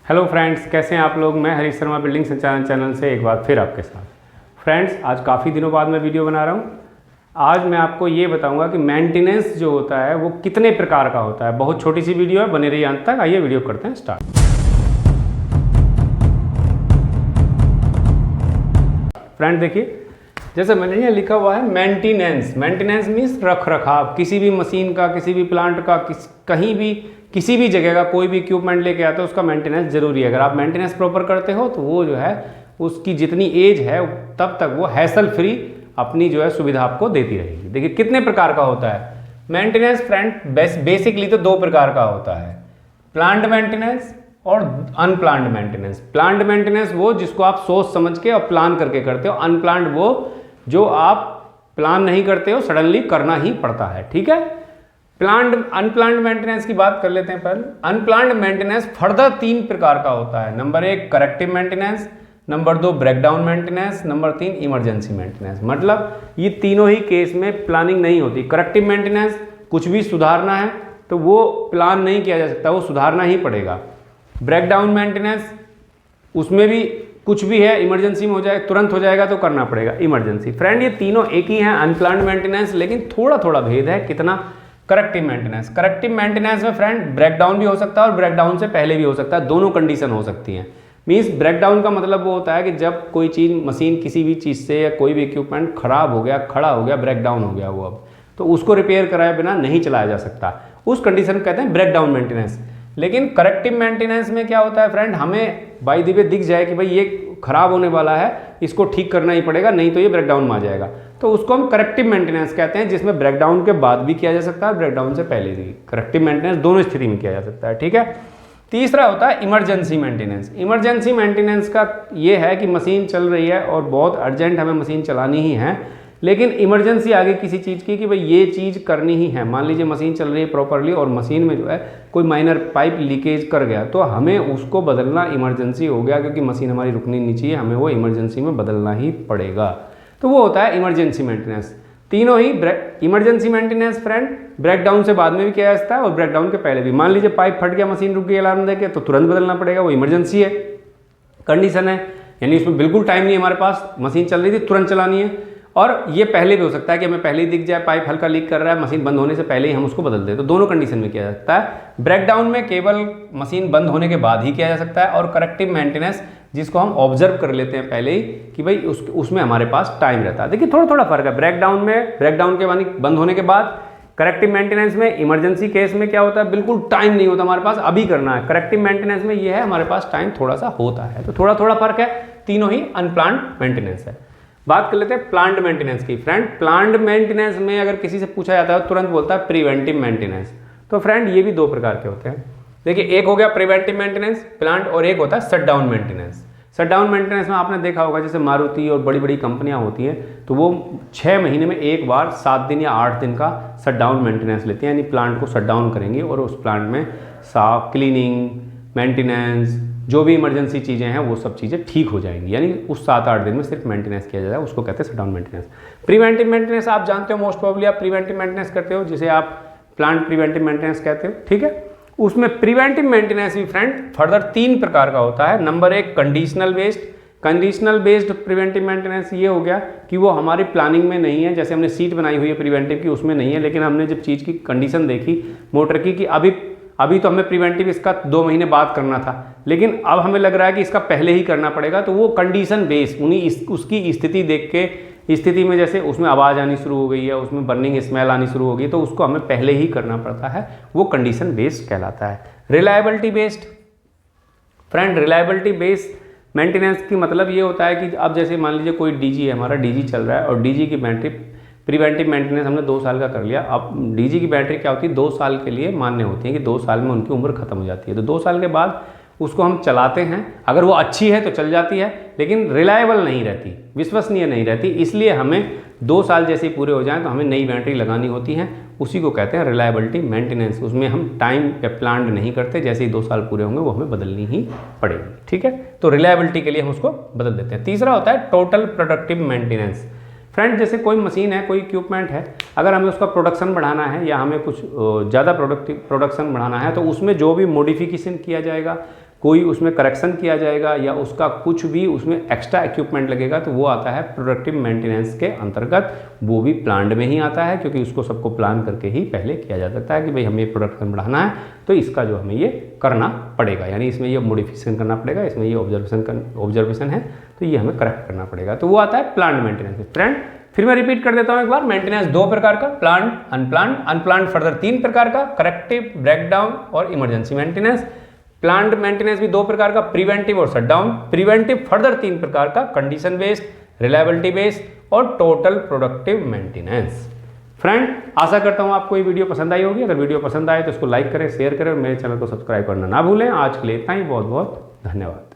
Hello friends, कैसे हैं आप लोग। मैं हरीश शर्मा बिल्डिंग संचालन चैनल से एक बार फिर आपके साथ। फ्रेंड्स, आज काफ़ी दिनों बाद मैं वीडियो बना रहा हूँ। आज मैं आपको ये बताऊंगा कि मेंटेनेंस जो होता है वो कितने प्रकार का होता है। बहुत छोटी सी वीडियो है, बने रहिए अंत तक। आइए वीडियो करते हैं स्टार्ट। फ्रेंड देखिए, जैसे मैंने यहाँ लिखा हुआ है मेंटेनेंस। मेंटेनेंस मीन्स रख रखाव। किसी भी मशीन का, किसी भी प्लांट का, कहीं भी किसी भी जगह का कोई भी इक्विपमेंट लेके आते हो उसका मेंटेनेंस जरूरी है। अगर आप मेंटेनेंस प्रॉपर करते हो तो वो जो है उसकी जितनी एज है तब तक वो हैसल फ्री अपनी जो है सुविधा आपको देती रहेगी। देखिए कितने प्रकार का होता है मेंटेनेंस। फ्रेंड बेसिकली तो दो प्रकार का होता है, प्लांट मेंटेनेंस और अनप्लान्ड मेंटेनेंस। प्लांट मेंटेनेंस वो जिसको आप सोच समझ के और प्लान करके करते हो। अनप्लान्ड वो जो आप प्लान नहीं करते हो, सडनली करना ही पड़ता है। ठीक है। अनप्लान्ड मेंटेनेंस की बात कर लेते हैं पहले। अनप्लान्ड मेंटेनेंस फर्दर तीन प्रकार का होता है। Number 1 corrective maintenance, number 2 breakdown maintenance, number 3 emergency maintenance. मतलब ये तीनों ही केस में प्लानिंग नहीं होती। करेक्टिव मेंटेनेंस कुछ भी सुधारना है तो वो प्लान नहीं किया जा सकता, वो सुधारना ही पड़ेगा। ब्रेकडाउन मेंटेनेंस उसमें भी कुछ भी है, इमरजेंसी में हो जाए, तुरंत हो जाएगा तो करना पड़ेगा इमरजेंसी। फ्रेंड ये तीनों एक ही हैं, अनप्लान्ड मेंटेनेंस, लेकिन थोड़ा थोड़ा भेद है। कितना? Corrective maintenance. करेक्टिव मेंटेनेंस में फ्रेंड ब्रेकडाउन भी हो सकता है और ब्रेकडाउन से पहले भी हो सकता है, दोनों कंडीशन हो सकती हैं। मीन्स ब्रेकडाउन का मतलब वो होता है कि जब कोई चीज़, मशीन किसी भी चीज़ से या कोई भी इक्विपमेंट खराब हो गया, खड़ा हो गया, ब्रेकडाउन हो गया वो, अब तो उसको रिपेयर कराए बिना नहीं चलाया जा सकता, उस कंडीशन को कहते हैं ब्रेकडाउन मेंटेनेंस। लेकिन करेक्टिव मेंटेनेंस में क्या होता है फ्रेंड, हमें बाय द वे दिख जाए कि भाई ये खराब होने वाला है, इसको ठीक करना ही पड़ेगा, नहीं तो ये ब्रेकडाउन में आ जाएगा, तो उसको हम करेक्टिव मेंटेनेंस कहते हैं, जिसमें ब्रेकडाउन के बाद भी किया जा सकता है, ब्रेकडाउन से पहले भी। करेक्टिव मेंटेनेंस दोनों स्थिति में किया जा सकता है। ठीक है। तीसरा होता है इमरजेंसी मेंटेनेंस। इमरजेंसी मेंटेनेंस का ये है कि मशीन चल रही है और बहुत अर्जेंट हमें मशीन चलानी ही है, लेकिन इमरजेंसी आ गई किसी चीज़ की कि भाई ये चीज़ करनी ही है। मान लीजिए मशीन चल रही है प्रॉपरली और मशीन में जो है कोई माइनर पाइप लीकेज कर गया, तो हमें उसको बदलना इमरजेंसी हो गया, क्योंकि मशीन हमारी रुकनी नहीं चाहिए, हमें वो इमरजेंसी में बदलना ही पड़ेगा, तो वो होता है इमरजेंसी मेंटेनेंस। तीनों ही इमरजेंसी मेंटेनेंस फ्रेंड ब्रेकडाउन से बाद में भी किया जा सकता है और ब्रेकडाउन के पहले भी। मान लीजिए पाइप फट गया, मशीन रुक गई अलार्म देके, तो तुरंत बदलना पड़ेगा, वो इमरजेंसी है, कंडीशन है, यानी उसमें बिल्कुल टाइम नहीं है हमारे पास, मशीन चल रही थी तुरंत चलानी है। और ये पहले भी हो सकता है कि हमें पहले ही दिख जाए पाइप हल्का लीक कर रहा है, मशीन बंद होने से पहले ही हम उसको बदल दें, तो दोनों कंडीशन में किया जा सकता है। ब्रेकडाउन में केवल मशीन बंद होने के बाद ही किया जा सकता है, और करेक्टिव मेंटेनेंस जिसको हम ऑब्जर्व कर लेते हैं पहले ही कि भाई उसमें हमारे पास टाइम रहता है। देखिए थोड़ा थोड़ा फर्क है। ब्रेकडाउन में, ब्रेकडाउन के बंद होने के बाद, करेक्टिव मेंटेनेंस में, इमरजेंसी केस में क्या होता है, बिल्कुल टाइम नहीं होता हमारे पास, अभी करना है। करेक्टिव मेंटेनेंस में ये है हमारे पास टाइम थोड़ा सा होता है, तो थोड़ा थोड़ा फर्क है। तीनों ही अनप्लान्ड मेंटेनेंस है। बात कर लेते हैं प्लांट मेंटेनेंस की। फ्रेंड प्लांट मेंटेनेंस में अगर किसी से पूछा जाता है तुरंत बोलता है प्रिवेंटिव मेंटेनेंस। तो फ्रेंड ये भी दो प्रकार के होते हैं। देखिए एक हो गया प्रिवेंटिव मेंटेनेंस प्लांट, और एक होता है शटडाउन मेंटेनेंस। शटडाउन मेंटेनेंस में आपने देखा होगा जैसे मारुति और बड़ी बड़ी कंपनियां होती हैं, तो वो 6 महीने में एक बार 7 दिन या 8 दिन का शटडाउन मेंटेनेंस लेती हैं, यानी प्लांट को शटडाउन करेंगे और उस प्लांट में साफ, क्लीनिंग, मेंटेनेंस, जो भी इमरजेंसी चीज़ें हैं वो सब चीज़ें ठीक हो जाएंगी, यानी उस 7-8 दिन में सिर्फ मेंटेनेंस किया जाएगा, उसको कहते हैं शटडाउन मेंटेनेंस। प्रिवेंटिव मेंटेनेंस आप जानते हो, मोस्ट प्रोबेबली आप प्रिवेंटिव मेंटेनेंस करते हो, जिसे आप प्लांट प्रिवेंटिव मेंटेनेंस कहते हो। ठीक है। उसमें प्रिवेंटिव मेंटेनेंस भी फ्रेंड फर्दर 3 प्रकार का होता है। Number 1 conditional based. Conditional based preventive maintenance ये हो गया कि वो हमारी प्लानिंग में नहीं है, जैसे हमने सीट बनाई हुई है प्रिवेंटिव की उसमें नहीं है, लेकिन हमने जब चीज़ की कंडीशन देखी मोटर की कि अभी तो हमें प्रिवेंटिव इसका 2 महीने बाद करना था, लेकिन अब हमें लग रहा है कि इसका पहले ही करना पड़ेगा, तो वो कंडीशन बेस उसकी स्थिति देख के, स्थिति में जैसे उसमें आवाज़ आनी शुरू हो गई है, उसमें बर्निंग स्मेल आनी शुरू हो गई, तो उसको हमें पहले ही करना पड़ता है, वो कंडीशन बेस्ड कहलाता है। Reliability based. Friend reliability based maintenance की मतलब ये होता है कि अब जैसे मान लीजिए कोई डीजी है, हमारा डीजी चल रहा है और डीजी की बैटरी, प्रिवेंटिव मेंटेनेंस हमने 2 साल का कर लिया। अब डीजी की बैटरी क्या होती है, 2 साल के लिए मान्य होती है कि 2 साल में उनकी उम्र खत्म हो जाती है, तो 2 साल के बाद उसको हम चलाते हैं, अगर वो अच्छी है तो चल जाती है, लेकिन रिलायबल नहीं रहती, विश्वसनीय नहीं रहती, इसलिए हमें 2 साल जैसे ही पूरे हो जाएं तो हमें नई बैटरी लगानी होती है, उसी को कहते हैं रिलायबिलिटी मेंटेनेंस। उसमें हम टाइम पे प्लान्ड नहीं करते, जैसे ही 2 साल पूरे होंगे वो हमें बदलनी ही पड़ेगी। ठीक है। तो रिलायबिलिटी के लिए हम उसको बदल देते हैं। तीसरा होता है टोटल प्रोडक्टिव मेंटेनेंस। फ्रेंड जैसे कोई मशीन है, कोई इक्विपमेंट है, अगर हमें उसका प्रोडक्शन बढ़ाना है या हमें कुछ ज़्यादा प्रोडक्शन बढ़ाना है, तो उसमें जो भी मॉडिफिकेशन किया जाएगा, कोई उसमें करेक्शन किया जाएगा या उसका कुछ भी उसमें एक्स्ट्रा इक्विपमेंट लगेगा तो वो आता है प्रोडक्टिव मेंटेनेंस के अंतर्गत। वो भी प्लांट में ही आता है, क्योंकि उसको सबको प्लान करके ही पहले किया जा सकता है कि भाई हमें प्रोडक्शन बढ़ाना है तो इसका जो हमें ये करना पड़ेगा, यानी इसमें ये मॉडिफिकेशन करना पड़ेगा, इसमें ये ऑब्जर्वेशन है तो ये हमें करेक्ट करना पड़ेगा। तो वो आता है प्लांट मेंटेनेंस। फ्रेंड फिर मैं रिपीट कर देता हूं एक बार, मेंटेनेंस दो प्रकार का, प्लांट अनप्लांट, अनप्लांट फर्दर तीन प्रकार का, करेक्टिव, ब्रेकडाउन और इमरजेंसी मेंटेनेंस। प्लांट मेंटेनेंस भी दो प्रकार का, प्रिवेंटिव और शटडाउन। प्रिवेंटिव फर्दर तीन प्रकार का, कंडीशन बेस्ड, रिलायबिलिटी बेस्ड और टोटल प्रोडक्टिव मेंटेनेंस। फ्रेंड आशा करता हूं आपको ये वीडियो पसंद आई होगी। अगर वीडियो पसंद आए तो इसको लाइक करें, शेयर करें और मेरे चैनल को सब्सक्राइब करना ना भूलें। आज के लिए इतना ही, बहुत बहुत धन्यवाद।